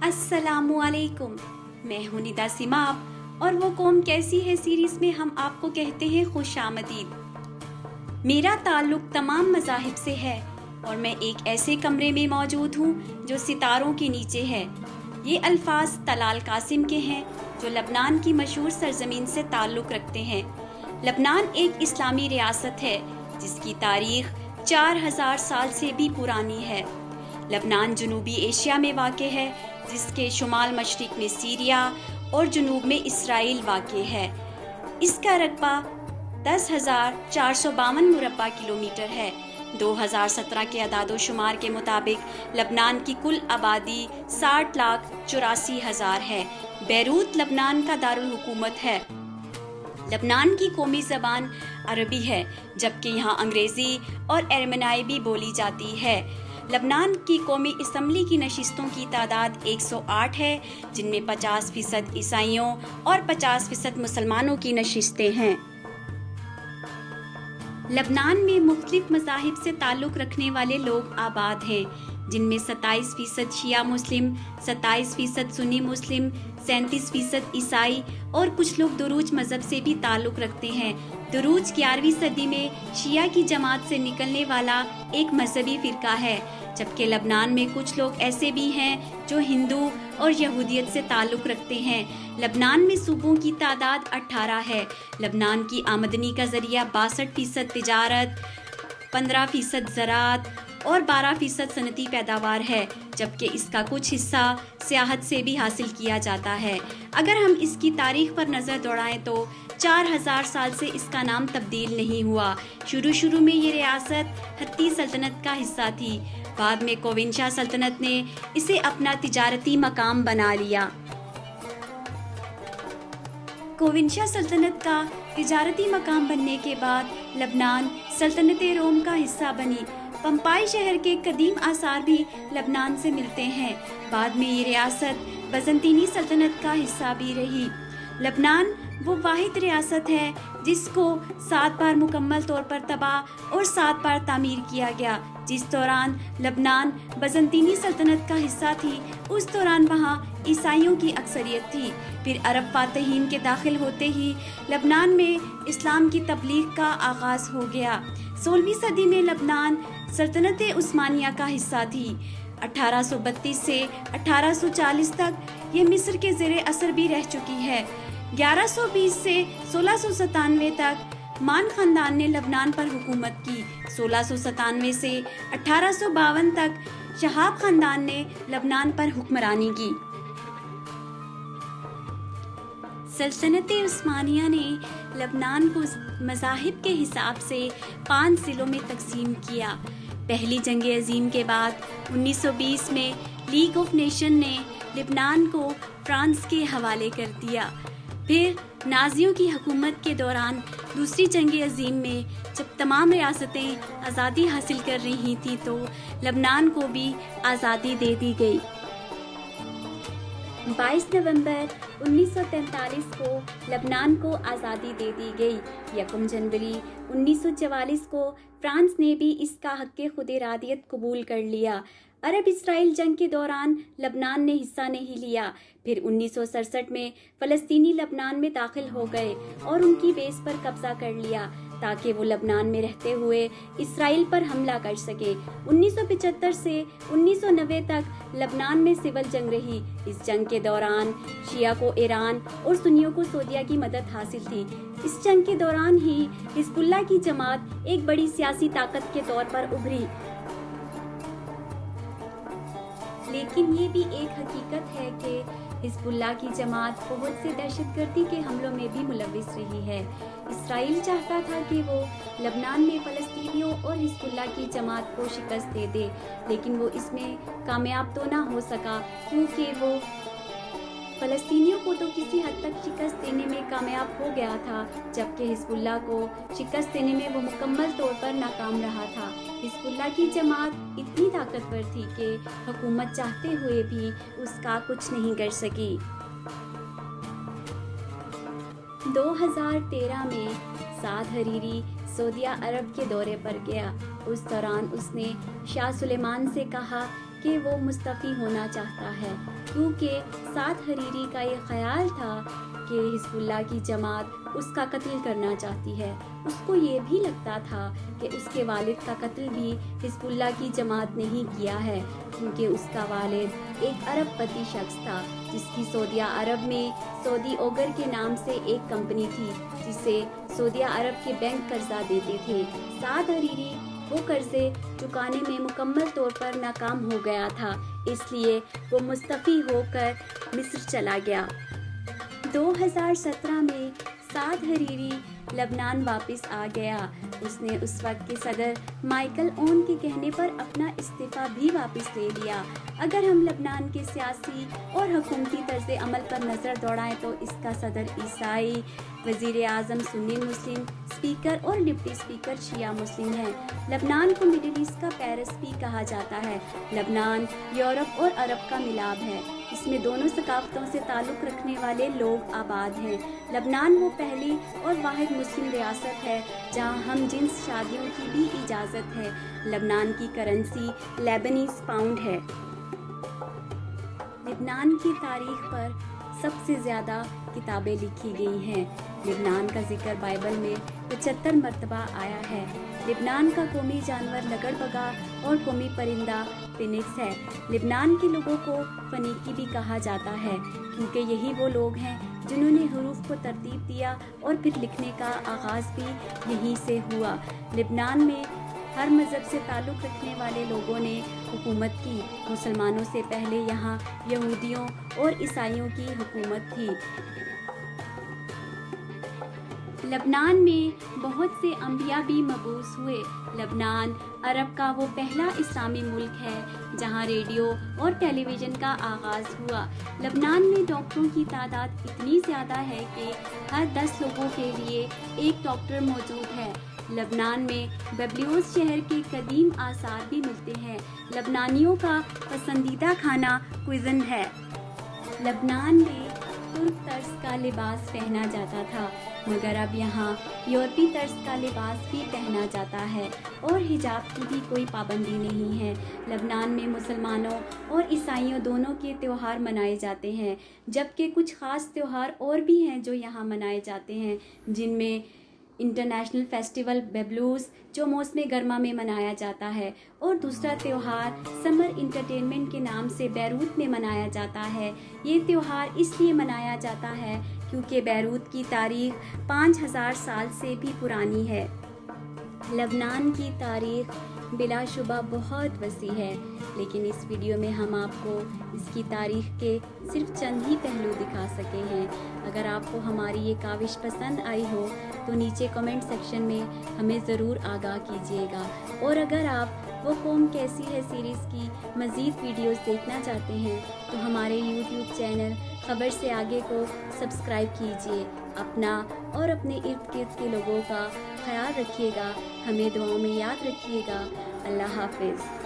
السلام علیکم، میں ہوں ندا سماپ اور وہ قوم کیسی ہے سیریز میں ہم آپ کو کہتے ہیں خوش آمدید۔ میرا تعلق تمام مذاہب سے ہے اور میں ایک ایسے کمرے میں موجود ہوں جو ستاروں کے نیچے ہے۔ یہ الفاظ طلال قاسم کے ہیں جو لبنان کی مشہور سرزمین سے تعلق رکھتے ہیں۔ لبنان ایک اسلامی ریاست ہے جس کی تاریخ 4000 سال سے بھی پرانی ہے۔ لبنان جنوبی ایشیا میں واقع ہے جس کے شمال مشرق میں سیریا اور جنوب میں اسرائیل واقع ہے۔ اس کا رقبہ 10,452 مربع کلومیٹر ہے۔ 2017 کے اعداد و شمار کے مطابق لبنان کی کل آبادی 60,84,000 ہے۔ بیروت لبنان کا دارالحکومت ہے۔ لبنان کی قومی زبان عربی ہے جبکہ یہاں انگریزی اور ارمنائی بھی بولی جاتی ہے۔ لبنان کی قومی اسمبلی کی نشستوں کی تعداد 108 ہے جن میں 50% عیسائیوں اور 50% مسلمانوں کی نشستیں ہیں۔ لبنان میں مختلف مذاہب سے تعلق رکھنے والے لوگ آباد ہیں جن میں 27% شیعہ مسلم، 27% سنی مسلم، 37% عیسائی اور کچھ لوگ دروز مذہب سے بھی تعلق رکھتے ہیں۔ دروز 11ویں صدی میں شیعہ کی جماعت سے نکلنے والا ایک مذہبی فرقہ ہے، جبکہ لبنان میں کچھ لوگ ایسے بھی ہیں جو ہندو اور یہودیت سے تعلق رکھتے ہیں۔ لبنان میں صوبوں کی تعداد 18 ہے۔ لبنان کی آمدنی کا ذریعہ 62% تجارت، 15% زراعت اور 12% صنعتی پیداوار ہے، جبکہ اس کا کچھ حصہ سیاحت سے بھی حاصل کیا جاتا ہے۔ اگر ہم اس کی تاریخ پر نظر دوڑائیں تو 4000 سال سے اس کا نام تبدیل نہیں ہوا۔ شروع میں یہ ریاست ہتی سلطنت کا حصہ تھی، بعد میں کوونشا سلطنت نے اسے اپنا تجارتی مقام بنا لیا۔ کوونشا سلطنت کا تجارتی مقام بننے کے بعد لبنان سلطنت روم کا حصہ بنی۔ پمپائی شہر کے قدیم آثار بھی لبنان سے ملتے ہیں۔ بعد میں یہ ریاست بزنطینی سلطنت کا حصہ بھی رہی۔ لبنان وہ واحد ریاست ہے جس کو 7 بار مکمل طور پر تباہ اور 7 بار تعمیر کیا گیا۔ جس دوران لبنان بزنطینی سلطنت کا حصہ تھی اس دوران وہاں عیسائیوں کی اکثریت تھی۔ پھر عرب فاتحین کے داخل ہوتے ہی لبنان میں اسلام کی تبلیغ کا آغاز ہو گیا۔ 16ویں صدی میں لبنان سلطنت عثمانیہ کا حصہ تھی۔ 1832 سے 1840 تک یہ مصر کے زیر اثر بھی رہ چکی ہے۔ 1120 سے 1697 تک مان خاندان نے لبنان پر حکومت کی۔ 1697 سے 1852 تک شہاب خاندان نے لبنان پر حکمرانی کی۔ سلطنت عثمانیہ نے لبنان کو مذاہب کے حساب سے 5 ضلعوں میں تقسیم کیا۔ پہلی جنگ عظیم کے بعد 1920 میں لیگ آف نیشن نے لبنان کو فرانس کے حوالے کر دیا۔ پھر نازیوں کی حکومت کے دوران دوسری جنگ عظیم میں جب تمام ریاستیں آزادی حاصل کر رہی تھیں تو لبنان کو بھی آزادی دے دی گئی۔ 22 نومبر 1943 کو لبنان کو آزادی دے دی گئی۔ 1 جنوری 1944 کو فرانس نے بھی اس کا حق خود ارادیت قبول کر لیا۔ عرب اسرائیل جنگ کے دوران لبنان نے حصہ نہیں لیا۔ پھر 1967 میں فلسطینی لبنان میں داخل ہو گئے اور ان کی بیس پر قبضہ کر لیا تاکہ وہ لبنان میں رہتے ہوئے اسرائیل پر حملہ کر سکے۔ 1975 سے 1990 تک لبنان میں سول جنگ رہی۔ اس جنگ کے دوران شیعہ کو ایران اور سنیوں کو سعودیہ کی مدد حاصل تھی۔ اس جنگ کے دوران ہی حزب اللہ کی جماعت ایک بڑی سیاسی طاقت کے طور پر ابھری۔ لیکن یہ بھی ایک حقیقت ہے کہ حزب اللہ کی جماعت بہت سے دہشت گردی کے حملوں میں بھی ملوث رہی ہے۔ اسرائیل چاہتا تھا کہ وہ لبنان میں فلسطینیوں اور حزب اللہ کی جماعت کو شکست دے دے، لیکن وہ اس میں کامیاب تو نہ ہو سکا کیونکہ وہ فلسطینیوں کو تو کسی حد تک شکست دینے میں کامیاب ہو گیا تھا، جبکہ حزب اللہ کو شکست دینے میں وہ مکمل طور پر ناکام رہا تھا۔ حزب اللہ کی جماعت اتنی طاقتور تھی کہ حکومت چاہتے ہوئے بھی اس کا کچھ نہیں کر سکی۔ 2013 میں سعد حریری سعودیہ عرب کے دورے پر گیا۔ اس دوران اس نے شاہ سلیمان سے کہا کہ وہ مستعفی ہونا چاہتا ہے، کیونکہ سعد حریری کا یہ خیال تھا کہ حزب اللہ کی جماعت اس کا قتل کرنا چاہتی ہے۔ اس کو یہ بھی لگتا تھا کہ اس کے والد کا قتل بھی حزب اللہ کی جماعت نے ہی کیا ہے، کیونکہ اس کا والد ایک ارب پتی شخص تھا جس کی سعودیہ عرب میں سعودی اوگر کے نام سے ایک کمپنی تھی جسے سعودیہ عرب کے بینک قرضہ دیتے تھے۔ سعد حریری وہ قرضے چکانے میں مکمل طور پر ناکام ہو گیا تھا، اس لیے وہ مستعفی ہو کر مصر چلا گیا۔ 2017 میں سعد حریری لبنان واپس آ گیا۔ اس نے اس وقت کے صدر مائیکل اون کے کہنے پر اپنا استعفیٰ بھی واپس لے لیا۔ اگر ہم لبنان کے سیاسی اور حکومتی طرز عمل پر نظر دوڑائیں تو اس کا صدر عیسائی، وزیر اعظم سنی مسلم، اسپیکر اور ڈپٹی اسپیکر شیعہ مسلم ہیں۔ لبنان کو مڈل ایسٹ کا پیرس بھی کہا جاتا ہے۔ لبنان یورپ اور عرب کا ملاب ہے، اس میں دونوں ثقافتوں سے تعلق رکھنے والے لوگ آباد ہیں۔ لبنان وہ پہلی اور واحد مسلم ریاست ہے جہاں ہم جنس شادیوں کی بھی اجازت ہے۔ لبنان کی کرنسی لیبنیز پاؤنڈ ہے۔ لبنان کی تاریخ پر سب سے زیادہ کتابیں لکھی گئی ہیں۔ لبنان کا ذکر بائبل میں 75 مرتبہ آیا ہے۔ لبنان کا قومی جانور لگڑبگا اور قومی پرندہ فینکس ہے۔ لبنان کے لوگوں کو فنیکی بھی کہا جاتا ہے، کیونکہ یہی وہ لوگ ہیں جنہوں نے حروف کو ترتیب دیا اور پھر لکھنے کا آغاز بھی یہیں سے ہوا۔ لبنان میں ہر مذہب سے تعلق رکھنے والے لوگوں نے حکومت کی۔ مسلمانوں سے پہلے یہاں یہودیوں اور عیسائیوں کی حکومت تھی۔ لبنان میں بہت سے انبیاء بھی مبعوث ہوئے۔ لبنان عرب کا وہ پہلا اسلامی ملک ہے جہاں ریڈیو اور ٹیلی ویژن کا آغاز ہوا۔ لبنان میں ڈاکٹروں کی تعداد اتنی زیادہ ہے کہ ہر 10 لوگوں کے لیے ایک ڈاکٹر موجود ہے۔ لبنان میں بیبلیوس شہر کے قدیم آثار بھی ملتے ہیں۔ لبنانیوں کا پسندیدہ کھانا کوئزن ہے۔ لبنان میں ترک طرز کا لباس پہنا جاتا تھا، مگر اب یہاں یورپی طرز کا لباس بھی پہنا جاتا ہے اور حجاب کی بھی کوئی پابندی نہیں ہے۔ لبنان میں مسلمانوں اور عیسائیوں دونوں کے تہوار منائے جاتے ہیں، جبکہ کچھ خاص تہوار اور بھی ہیں جو یہاں منائے جاتے ہیں، جن میں انٹرنیشنل فیسٹیول بیبلوس جو موسم گرما میں منایا جاتا ہے، اور دوسرا تہوار سمر انٹرٹینمنٹ کے نام سے بیروت میں منایا جاتا ہے۔ یہ تہوار اس لیے منایا جاتا ہے کیونکہ بیروت کی تاریخ 5000 سال سے بھی پرانی ہے۔ لبنان کی تاریخ بلا شبہ بہت وسیع ہے، لیکن اس ویڈیو میں ہم آپ کو اس کی تاریخ کے صرف چند ہی پہلو دکھا سکے ہیں۔ اگر آپ کو ہماری یہ کاوش پسند آئی ہو تو نیچے کمنٹ سیکشن میں ہمیں ضرور آگاہ کیجیے گا، اور اگر آپ وہ قوم کیسی ہے سیریز کی مزید ویڈیوز دیکھنا چاہتے ہیں تو ہمارے یوٹیوب چینل خبر سے آگے کو سبسکرائب کیجیے۔ اپنا اور اپنے ارد گرد کے لوگوں کا خیال رکھیے گا، ہمیں دعاؤں میں یاد رکھیے گا۔ اللہ حافظ۔